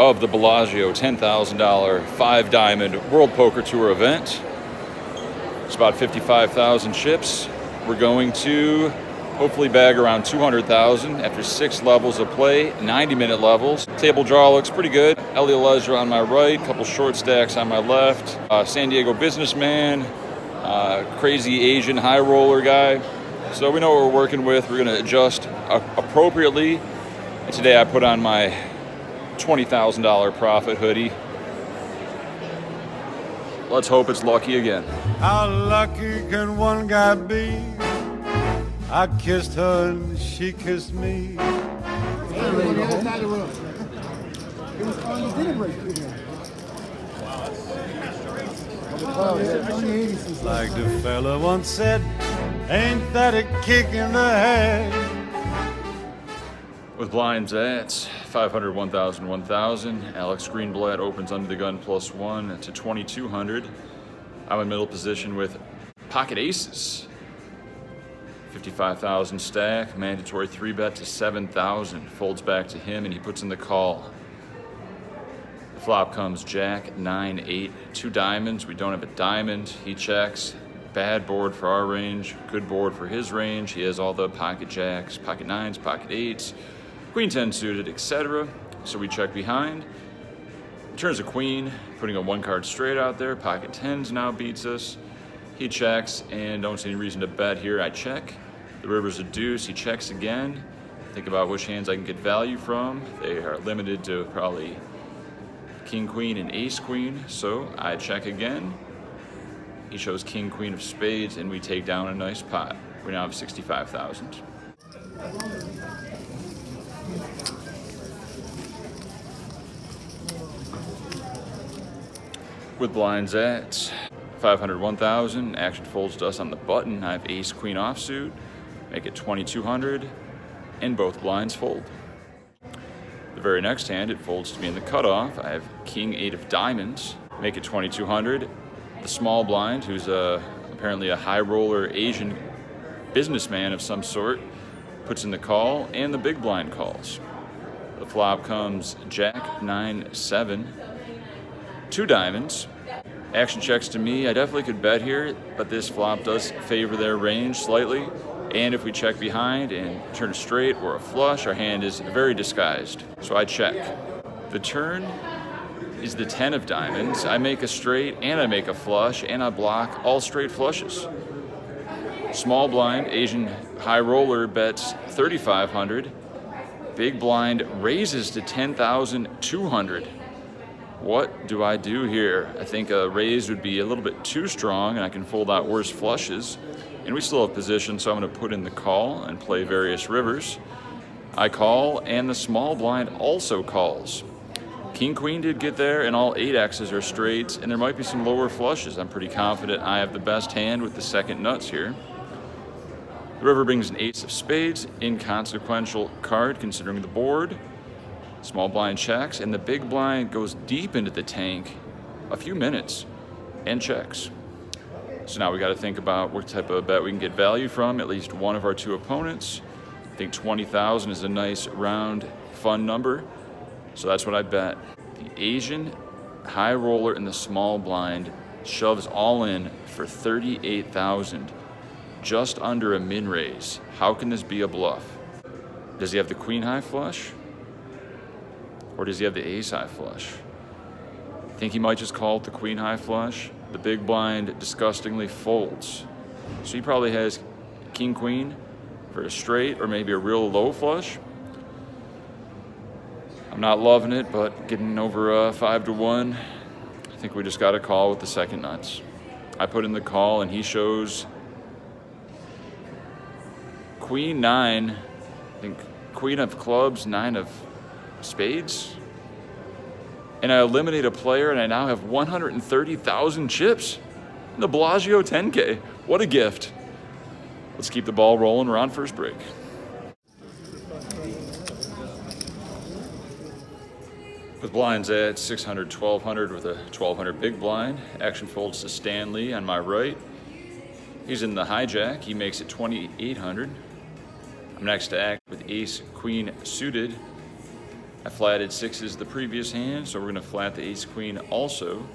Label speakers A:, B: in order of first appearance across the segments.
A: of the Bellagio $10,000 5 Diamond World Poker Tour event. It's about 55,000 chips. We're going to hopefully bag around 200,000 after 6 levels of play, 90-minute levels. Table draw looks pretty good. Ellie Lesra on my right, couple short stacks on my left. San Diego businessman, crazy Asian high roller guy. So we know what we're working with. We're going to adjust appropriately. And today I put on my $20,000 profit hoodie. Let's hope it's lucky again.
B: How lucky can one guy be? I kissed her and she kissed me. Like the fella once said, ain't that a kick in the head?
A: With blinds at 500, 1,000, 1,000. Alex Greenblatt opens under the gun +1 to 2,200. I'm in middle position with pocket aces. 55,000 stack, mandatory 3-bet to 7,000. Folds back to him and he puts in the call. The flop comes Jack, 9, 8, 2 diamonds. We don't have a diamond. He checks. Bad board for our range, good board for his range. He has all the pocket jacks, pocket 9s, pocket 8s, queen 10 suited, etc. So we check behind. Turns a queen, putting a 1-card straight out there. Pocket 10s now beats us. He checks and don't see any reason to bet here. I check. The river's a deuce. He checks again. Think about which hands I can get value from. They are limited to probably king, queen, and ace, queen. So I check again. He shows king, queen of spades, and we take down a nice pot. We now have 65,000. With blinds at 500, 1,000, action folds to us on the button. I have ace, queen offsuit, make it 2,200, and both blinds fold. The very next hand, it folds to me in the cutoff. I have king, 8 of diamonds, make it 2,200. The small blind, who's apparently a high roller Asian businessman of some sort, puts in the call, and the big blind calls. The flop comes Jack, 9, 7, 2 diamonds. Action checks to me. I definitely could bet here, but this flop does favor their range slightly. And if we check behind and turn straight or a flush, our hand is very disguised. So I check. The turn is the 10 of diamonds. I make a straight and I make a flush and I block all straight flushes. Small blind, Asian high roller bets 3,500. Big blind raises to 10,200. What do I do here? I think a raise would be a little bit too strong and I can fold out worse flushes. And we still have position, so I'm going to put in the call and play various rivers. I call and the small blind also calls. King, queen did get there and all 8 X's are straights and there might be some lower flushes. I'm pretty confident I have the best hand with the second nuts here. The river brings an ace of spades, inconsequential card considering the board. Small blind checks, and the big blind goes deep into the tank, a few minutes, and checks. So now we got to think about what type of bet we can get value from at least one of our 2 opponents. I think 20,000 is a nice round, fun number. So that's what I bet. The Asian high roller in the small blind shoves all in for 38,000, just under a min raise. How can this be a bluff? Does he have the queen high flush? Or does he have the ace high flush? I think he might just call it the queen high flush. The big blind disgustingly folds. So he probably has king queen for a straight or maybe a real low flush. I'm not loving it, but getting over 5 to 1. I think we just got to call with the second nuts. I put in the call and he shows queen 9. I think queen of clubs, 9 of spades, and I eliminate a player and I now have 130,000 chips in the Bellagio 10K. What a gift. Let's keep the ball rolling. We're on first break. With blinds at 600, 1,200 with a 1,200 big blind. Action folds to Stanley on my right. He's in the hijack. He makes it 2,800. I'm next to act with ace queen suited. I flatted sixes the previous hand, so we're going to flat the ace queen also.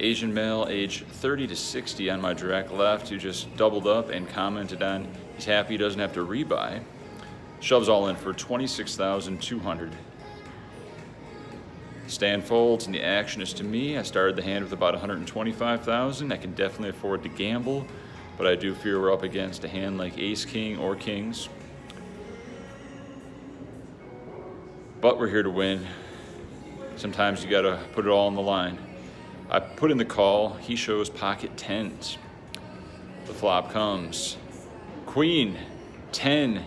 A: Asian male, age 30 to 60 on my direct left, who just doubled up and commented on he's happy he doesn't have to rebuy. Shoves all in for 26,200. Stand folds and the action is to me. I started the hand with about 125,000. I can definitely afford to gamble, but I do fear we're up against a hand like ace king or kings. But we're here to win. Sometimes you gotta put it all on the line. I put in the call, he shows pocket tens. The flop comes. Queen, 10,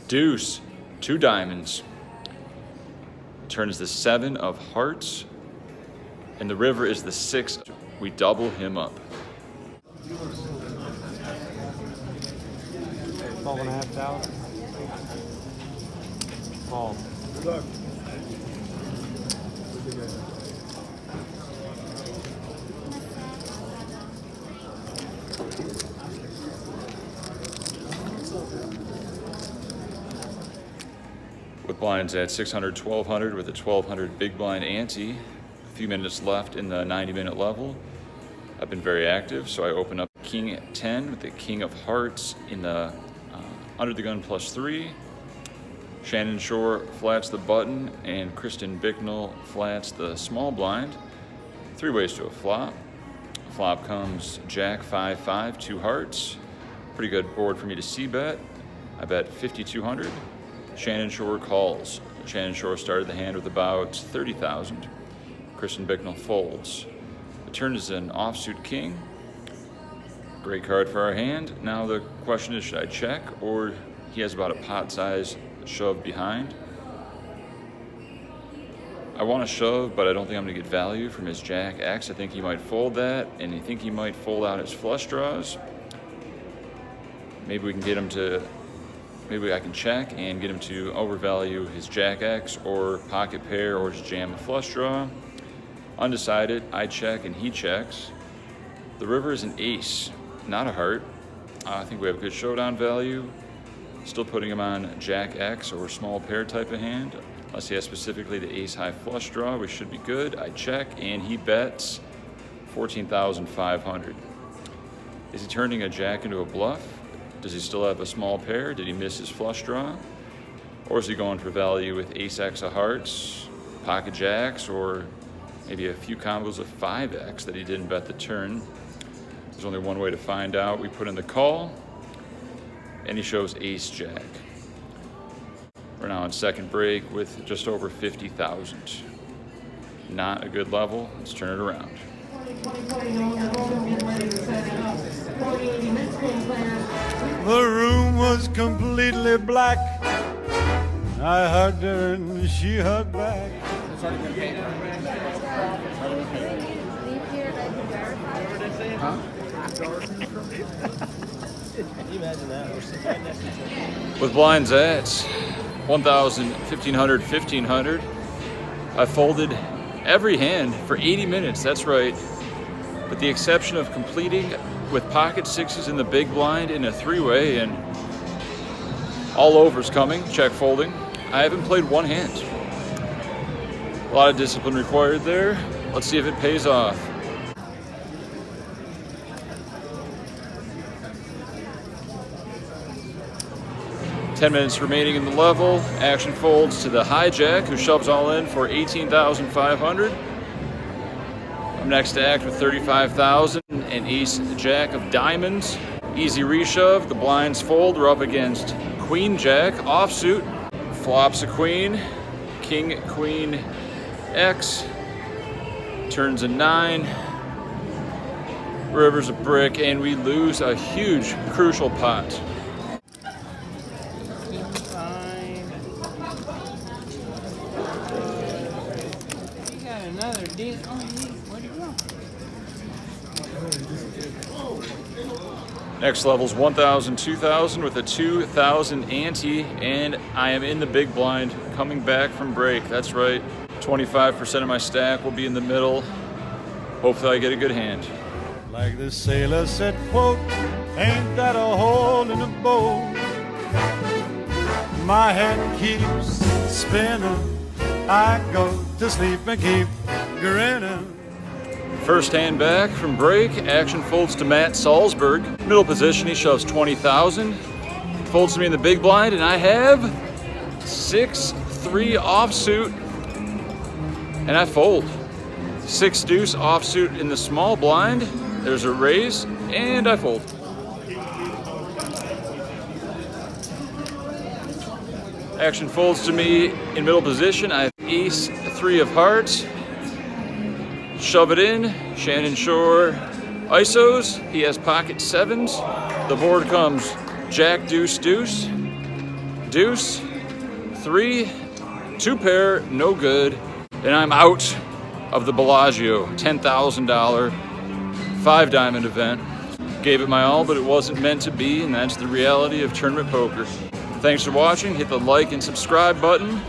A: deuce, 2 diamonds. Turn is the 7 of hearts, and the river is the 6. We double him up.
C: 12,500. Call. Good luck.
A: With blinds at 600, 1,200 with a 1,200 big blind ante. A few minutes left in the 90-minute level. I've been very active, so I open up king 10 with the king of hearts in the under the gun +3. Shannon Shore flats the button, and Kristen Bicknell flats the small blind. 3 ways to a flop. Flop comes jack 5-5, 2 hearts. Pretty good board for me to c-bet. I bet 5,200. Shannon Shore calls. Shannon Shore started the hand with about 30,000. Kristen Bicknell folds. The turn is an offsuit king. Great card for our hand. Now the question is, should I check, or he has about a pot size shove behind? I want to shove, but I don't think I'm going to get value from his jack X. I think he might fold that, and I think he might fold out his flush draws. Maybe we can get him to, maybe I can check and get him to overvalue his jack X or pocket pair or just jam a flush draw. Undecided, I check and he checks. The river is an ace, not a heart. I think we have good showdown value. Still putting him on jack X or small pair type of hand. Unless he has specifically the ace high flush draw, we should be good. I check and he bets 14,500. Is he turning a jack into a bluff? Does he still have a small pair? Did he miss his flush draw? Or is he going for value with ace X of hearts, pocket jacks, or maybe a few combos of 5X that he didn't bet the turn? There's only one way to find out. We put in the call, and he shows ace jack. We're now on second break with just over 50,000. Not a good level. Let's turn it around.
B: The room was completely black. I hugged her and she hugged back.
C: Huh? Can you imagine that?
A: With blinds at 1,000, 1,500, 1,500, I folded every hand for 80 minutes, that's right. With the exception of completing with pocket sixes in the big blind in a 3-way, and all overs coming, check folding. I haven't played one hand. A lot of discipline required there. Let's see if it pays off. Ten minutes remaining in the level. Action folds to the hijack, who shoves all in for 18,500. I'm next to act with 35,000 and ace jack of diamonds. Easy reshove. The blinds fold. We're up against queen jack offsuit. Flops a queen. King queen X. Turns a 9. River's a brick, and we lose a huge, crucial pot.
D: Another deal. Oh, where'd he go?
A: Next level's 1,000, 2,000 with a 2,000 ante, and I am in the big blind, coming back from break. That's right. 25% of my stack will be in the middle. Hopefully I get a good hand.
B: Like the sailor said, quote, ain't that a hole in a boat? My head keeps spinning. I go to sleep and keep grinning.
A: First hand back from break, action folds to Matt Salzberg. Middle position, he shoves 20,000. Folds to me in the big blind, and I have 6-3 offsuit, and I fold. 6 deuce offsuit in the small blind. There's a raise, and I fold. Action folds to me in middle position. I have ace 3 of hearts. Shove it in. Shannon Shore ISOs. He has pocket 7s. The board comes jack, deuce, deuce, deuce, 3, 2 pair, no good. And I'm out of the Bellagio $10,000 5 diamond event. Gave it my all, but it wasn't meant to be, and that's the reality of tournament poker. Thanks for watching. Hit the like and subscribe button.